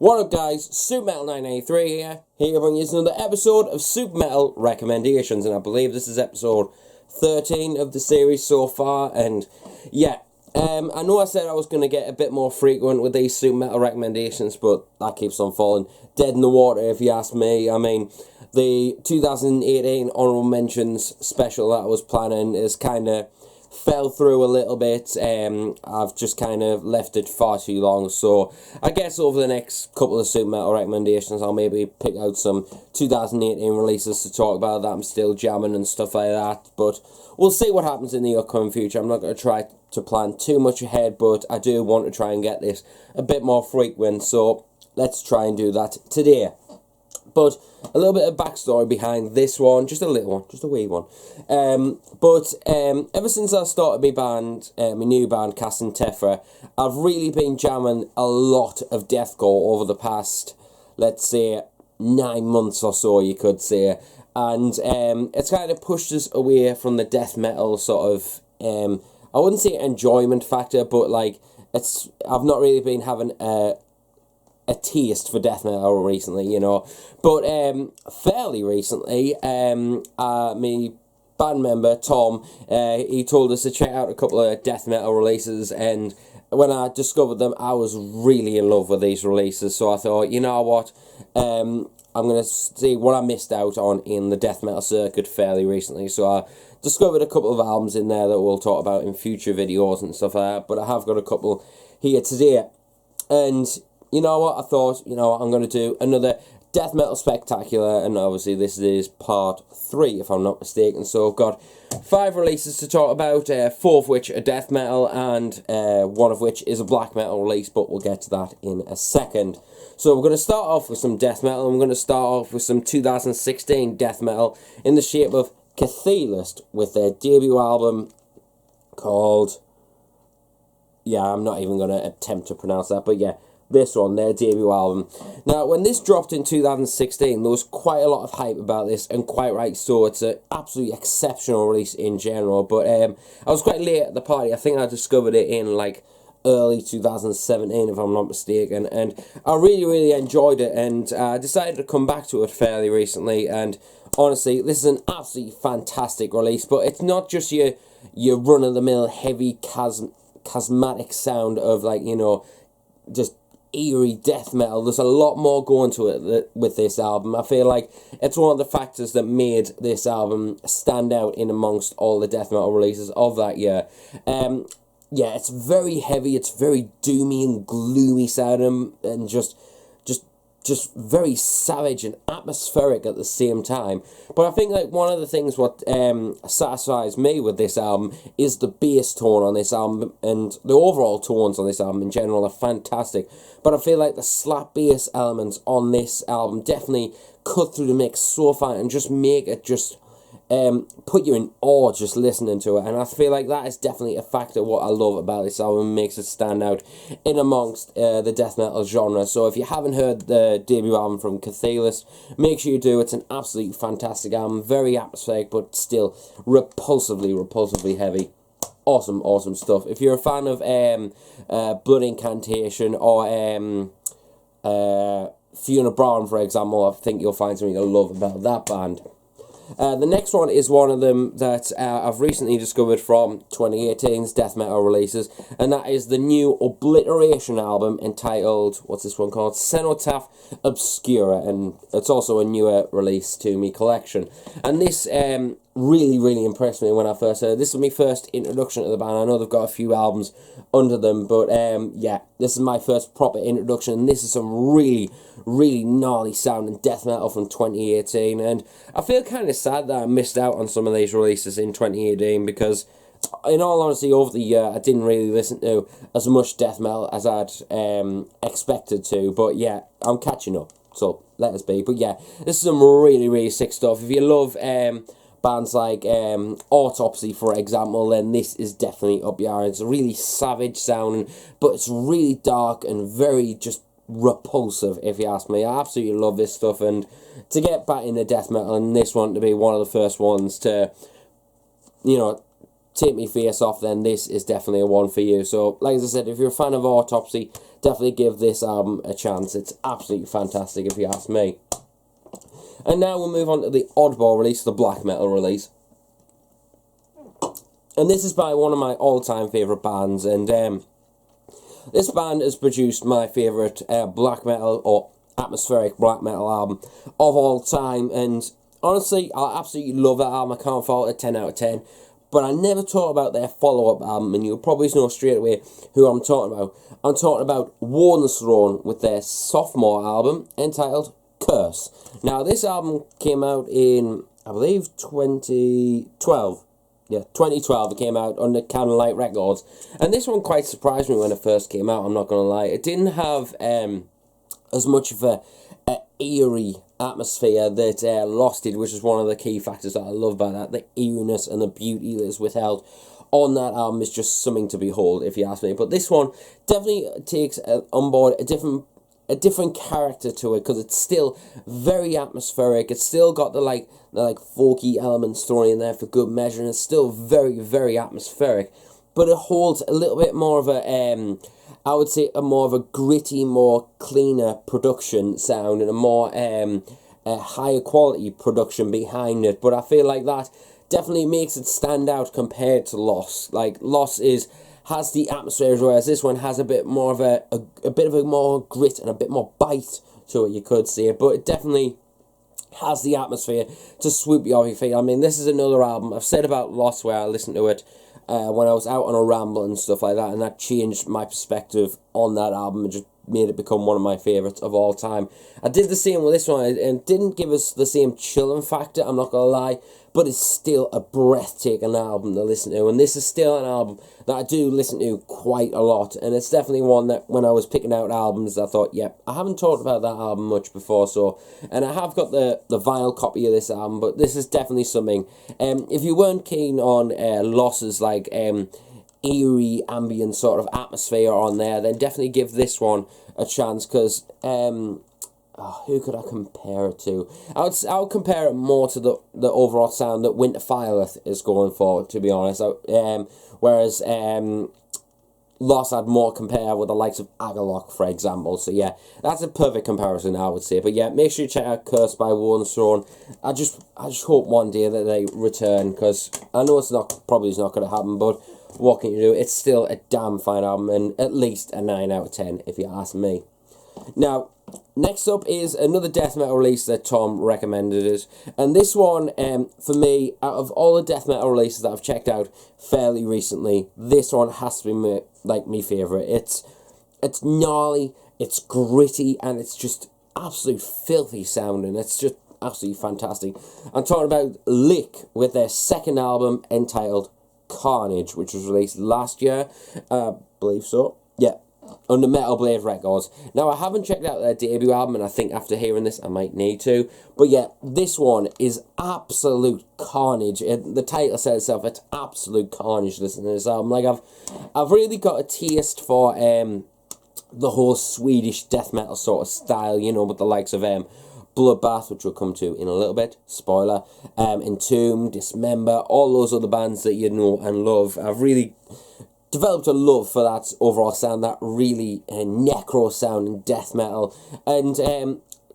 What up guys, Super Metal 983 here to bring you another episode of Super Metal Recommendations, and I believe this is episode 13 of the series so far. And yeah, I know I said I was going to get a bit more frequent with these Super Metal recommendations, but that keeps on falling dead in the water if you ask me. I mean, the 2018 Honourable Mentions special that I was planning is kind of fell through a little bit. I've just kind of left it far too long, so I guess over the next couple of Super Metal recommendations I'll maybe pick out some 2018 releases to talk about that I'm still jamming and stuff like that, but we'll see what happens in the upcoming future. I'm not going to try to plan too much ahead, but I do want to try and get this a bit more frequent, so let's try and do that today. But a little bit of backstory behind this one, just a little one, just a wee one. Ever since I started my band, my new band, Cenotaph, I've really been jamming a lot of deathcore over the past, let's say, 9 months or so, you could say. And it's kind of pushed us away from the death metal sort of, I wouldn't say enjoyment factor, but like, I've not really been having a taste for death metal recently, you know, but fairly recently, my band member Tom, he told us to check out a couple of death metal releases, and when I discovered them, I was really in love with these releases. So I thought, you know what, I'm gonna see what I missed out on in the death metal circuit fairly recently. So I discovered a couple of albums in there that we'll talk about in future videos and stuff like that, but I have got a couple here today. And you know what, I thought, you know what, I'm going to do another Death Metal Spectacular, and obviously this is part 3, if I'm not mistaken. So I've got 5 releases to talk about, 4 of which are Death Metal, and 1 of which is a Black Metal release, but we'll get to that in a second. So we're going to start off with some Death Metal, and we're going to start off with some 2016 Death Metal in the shape of Chthe'ilist, with their debut album called, yeah, I'm not even going to attempt to pronounce that, but yeah, this one, their debut album. Now, when this dropped in 2016, there was quite a lot of hype about this, and quite right so. It's an absolutely exceptional release in general, but I was quite late at the party. I think I discovered it in, like, early 2017, if I'm not mistaken, and I really enjoyed it, and I decided to come back to it fairly recently, and honestly, this is an absolutely fantastic release, but it's not just your run-of-the-mill heavy chasmatic sound of, like, you know, just eerie death metal. There's a lot more going to it with this album. I feel like it's one of the factors that made this album stand out in amongst all the death metal releases of that year. Yeah, it's very heavy, it's very doomy and gloomy sounding, and just very savage and atmospheric at the same time. But I think, like, one of the things what satisfies me with this album is the bass tone on this album, and the overall tones on this album in general are fantastic. But I feel like the slap bass elements on this album definitely cut through the mix so far and just make it just put you in awe just listening to it. And I feel like that is definitely a factor what I love about this album, makes it stand out in amongst the death metal genre. So if you haven't heard the debut album from Chthe'ilist, make sure you do. It's an absolutely fantastic album, very atmospheric but still repulsively heavy. Awesome stuff. If you're a fan of Blood Incantation or Fiona Brown, for example, I think you'll find something you'll love about that band. The next one is one of them that I've recently discovered from 2018's death metal releases, and that is the new Obliteration album entitled, what's this one called? Cenotaph Obscura, and it's also a newer release to me collection. And this really impressed me when I first heard it. This was my first introduction to the band. I know they've got a few albums under them, but yeah, this is my first proper introduction, and this is some really gnarly sounding death metal from 2018, and I feel kind of sad that I missed out on some of these releases in 2018, because in all honesty, over the year I didn't really listen to as much death metal as I'd expected to, but yeah, I'm catching up, so let us be. But yeah, this is some really sick stuff. If you love bands like Autopsy, for example, then this is definitely up your alley. It's really savage sounding, but it's really dark and very just repulsive, if you ask me. I absolutely love this stuff, and to get back into death metal and this one to be one of the first ones to, you know, take me face off, then this is definitely a one for you. So, like as I said, if you're a fan of Autopsy, definitely give this album a chance. It's absolutely fantastic, if you ask me. And now we'll move on to the oddball release, the black metal release. And this is by one of my all-time favourite bands, and this band has produced my favourite black metal, or atmospheric black metal album of all time, and honestly, I absolutely love that album. I can't fault it, 10 out of 10. But I never talked about their follow-up album, and you'll probably know straight away who I'm talking about. I'm talking about Wodensthrone with their sophomore album entitled Curse. Now, this album came out in, I believe, 2012. Yeah, 2012 it came out under Candlelight Records. And this one quite surprised me when it first came out, I'm not going to lie. It didn't have as much of a eerie atmosphere that Lost did, which is one of the key factors that I love about that. The eeriness and the beauty that is withheld on that album is just something to behold, if you ask me. But this one definitely takes on board a different character to it, because it's still very atmospheric. It's still got the folky elements thrown in there for good measure, and it's still very, very atmospheric. But it holds a little bit more of a I would say a more of a gritty, more cleaner production sound, and a more a higher quality production behind it. But I feel like that definitely makes it stand out compared to Lost. Like, Lost has the atmosphere, whereas this one has a bit more of a bit of a more grit and a bit more bite to it, you could say. But it definitely has the atmosphere to swoop you off your feet. I mean, this is another album I've said about Lost, where I listened to it when I was out on a ramble and stuff like that, and that changed my perspective on that album and just made it become one of my favourites of all time. I did the same with this one, and it didn't give us the same chilling factor, I'm not going to lie, but it's still a breathtaking album to listen to, and this is still an album that I do listen to quite a lot, and it's definitely one that when I was picking out albums, I thought, yep, I haven't talked about that album much before, so, and I have got the vinyl copy of this album, but this is definitely something. If you weren't keen on Loss's eerie ambient sort of atmosphere on there, then definitely give this one a chance, because who could I compare it to? I would compare it more to the overall sound that Winterfire is going for, to be honest. Whereas Lost I'd more compare with the likes of Agalloch, for example. So yeah, that's a perfect comparison, I would say. But yeah, make sure you check out Curse by Wodensthrone. I just hope one day that they return, because I know it's probably not going to happen, but what can you do? It's still a damn fine album, and at least a 9 out of 10 if you ask me. Now, next up is another death metal release that Tom recommended us, and this one, for me, out of all the death metal releases that I've checked out fairly recently, this one has to be my favourite. It's gnarly, it's gritty, and it's just absolute filthy sounding. It's just absolutely fantastic. I'm talking about Lick with their second album entitled Carnage, which was released last year, I believe so, yeah, under Metal Blade Records. Now, I haven't checked out their debut album, and I think after hearing this I might need to, but yeah, this one is absolute carnage. The title says itself, it's absolute carnage listening to this album. Like, I've really got a taste for the whole Swedish death metal sort of style, you know, with the likes of Bloodbath, which we'll come to in a little bit, spoiler, Entomb, Dismember, all those other bands that you know and love. I've really developed a love for that overall sound, that really necro sound in death metal, and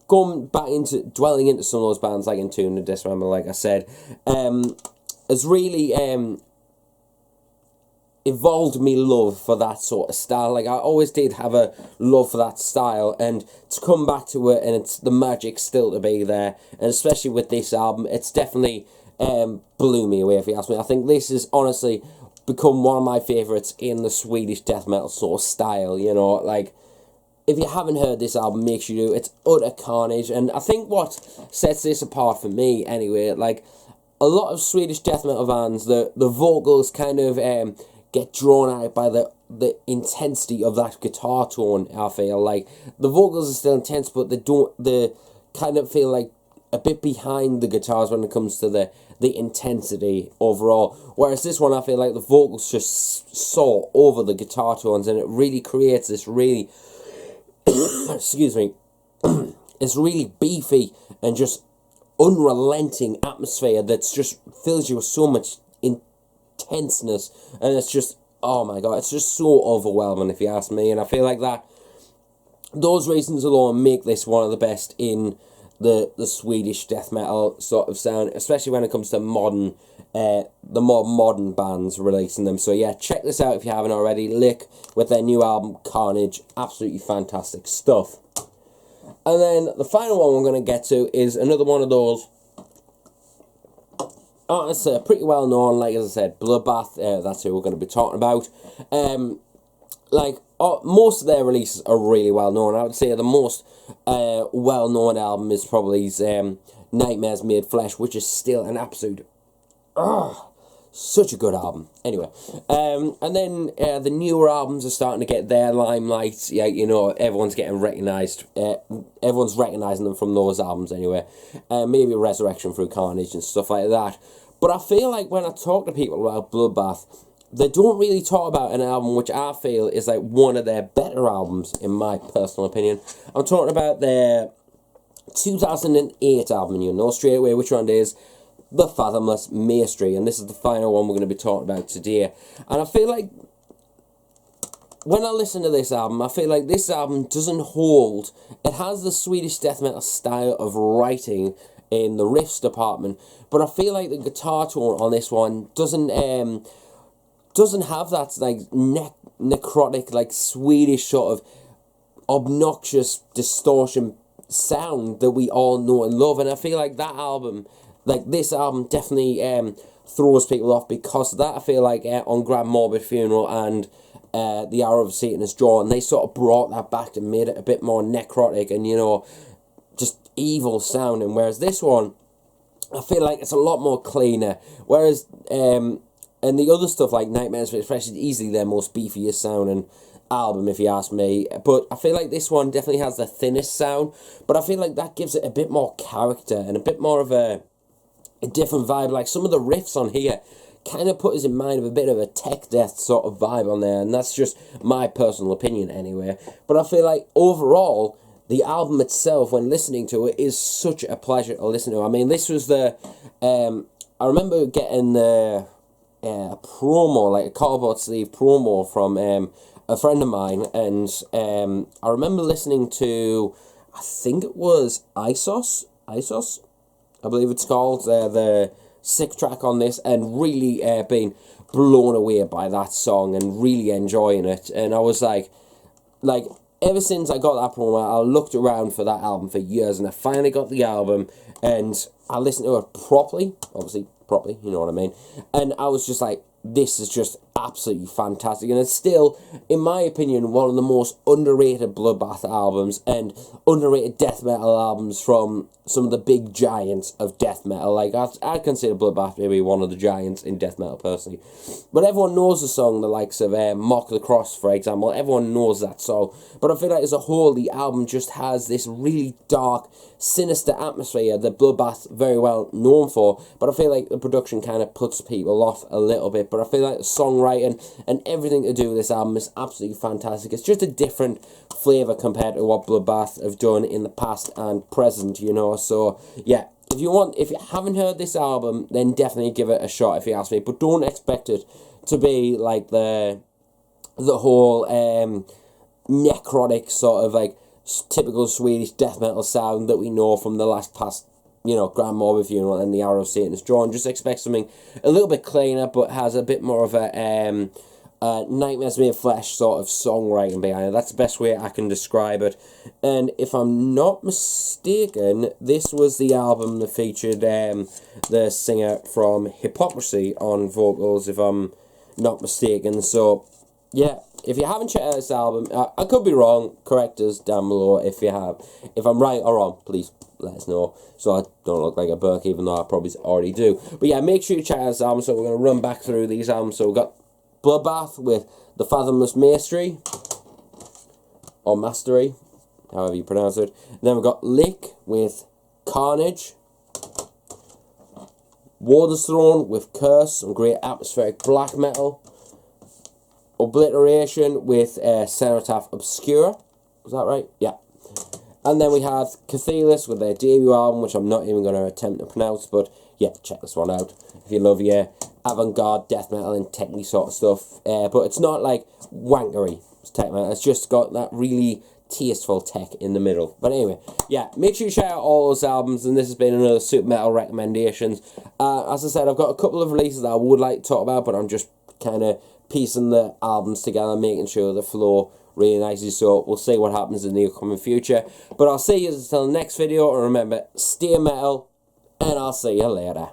going back into, dwelling into some of those bands like Entomb and Dismember, like I said, has really evolved me love for that sort of style. Like, I always did have a love for that style, and to come back to it, and it's the magic still to be there, and especially with this album, it's definitely blew me away, if you ask me. I think this is honestly become one of my favourites in the Swedish death metal sort of style, you know. Like, if you haven't heard this album, make sure you do. It's utter carnage, and I think what sets this apart for me anyway, like, a lot of Swedish death metal bands, the vocals kind of get drawn out by the intensity of that guitar tone. I feel like the vocals are still intense, but they kind of feel like a bit behind the guitars when it comes to the intensity overall. Whereas this one, I feel like the vocals just soar over the guitar tones, and it really creates this really excuse me, it's really beefy and just unrelenting atmosphere that's just fills you with so much intenseness, and it's just, oh my god, it's just so overwhelming if you ask me. And I feel like that, those reasons alone make this one of the best in the Swedish death metal sort of sound, especially when it comes to modern, the more modern bands releasing them. So yeah, check this out if you haven't already. Lick with their new album Carnage, absolutely fantastic stuff. And then the final one we're going to get to is another one of those artists pretty well known, like as I said, Bloodbath, that's who we're going to be talking about. Most of their releases are really well known. I would say the most well known album is probably his Nightmares Made Flesh, which is still an absolute such a good album. Anyway, and then the newer albums are starting to get their limelight. Yeah, you know, everyone's getting recognised. Everyone's recognising them from those albums anyway. Maybe Resurrection through Carnage and stuff like that. But I feel like when I talk to people about Bloodbath, they don't really talk about an album which I feel is like one of their better albums, in my personal opinion. I'm talking about their 2008 album. You know straight away which one it is. The Fathomless Maestry, and this is the final one we're going to be talking about today. And I feel like when I listen to this album, I feel like this album doesn't hold. It has the Swedish death metal style of writing in the riffs department, but I feel like the guitar tone on this one doesn't have that like necrotic, like Swedish sort of obnoxious distortion sound that we all know and love. And I feel like that album, like this album, definitely throws people off because of that. I feel like on Grand Morbid Funeral and The Hour of Satan is Drawn, they sort of brought that back and made it a bit more necrotic and, you know, just evil sounding. Whereas this one, I feel like it's a lot more cleaner. Whereas, and the other stuff like Nightmares Made Flesh is easily their most beefiest sounding album, if you ask me. But I feel like this one definitely has the thinnest sound, but I feel like that gives it a bit more character and a bit more of a different vibe. Like some of the riffs on here kind of put us in mind of a bit of a tech death sort of vibe on there, and that's just my personal opinion anyway. But I feel like overall the album itself, when listening to it, is such a pleasure to listen to. I mean, this was the I remember getting the promo, like a cardboard sleeve promo from a friend of mine, and I remember listening to, I think it was Isos, I believe it's called, the 6th track on this, and really being blown away by that song and really enjoying it. And I was like ever since I got that promo, I looked around for that album for years, and I finally got the album, and I listened to it properly, obviously properly, you know what I mean, and I was just like, this is just absolutely fantastic, and it's still, in my opinion, one of the most underrated Bloodbath albums and underrated death metal albums from some of the big giants of death metal. Like, I'd consider Bloodbath maybe one of the giants in death metal personally. But everyone knows the song, the likes of Mock the Cross, for example. Everyone knows that song. But I feel like as a whole, the album just has this really dark, sinister atmosphere that Bloodbath very well known for. But I feel like the production kind of puts people off a little bit. But I feel like the songwriting and everything to do with this album is absolutely fantastic. It's just a different flavour compared to what Bloodbath have done in the past and present, you know. So yeah, if you haven't heard this album, then definitely give it a shot, if you ask me. But don't expect it to be like the whole necrotic sort of like typical Swedish death metal sound that we know from the past, you know, Grand Morbid Funeral and The Hour of Satan is Drawn. Just expect something a little bit cleaner, but has a bit more of a Nightmares Made Flesh sort of songwriting behind it. That's the best way I can describe it. And if I'm not mistaken, this was the album that featured the singer from Hypocrisy on vocals, if I'm not mistaken. So yeah, if you haven't checked out this album, I could be wrong, correct us down below if you have. If I'm right or wrong, please let us know, so I don't look like a Burke, even though I probably already do. But yeah, make sure you check out this album. So we're going to run back through these albums. So we've got Bloodbath with the Fathomless Maestry, or Mastery, however you pronounce it. And then we've got Lick with Carnage, Wodensthrone with Curse, some great atmospheric black metal, Obliteration with Cenotaph Obscura, was that right? Yeah. And then we have Chthe'ilist with their debut album, which I'm not even going to attempt to pronounce, but yeah, check this one out if you love your avant-garde death metal and techy sort of stuff, but it's not like wankery tech metal. It's just got that really tasteful tech in the middle. But anyway, yeah, make sure you check out all those albums, and this has been another Super Metal recommendations. As I said, I've got a couple of releases that I would like to talk about, but I'm just kind of piecing the albums together, making sure the flow really nicely, so we'll see what happens in the upcoming future. But I'll see you until the next video, and remember, stay metal, and I'll see you later.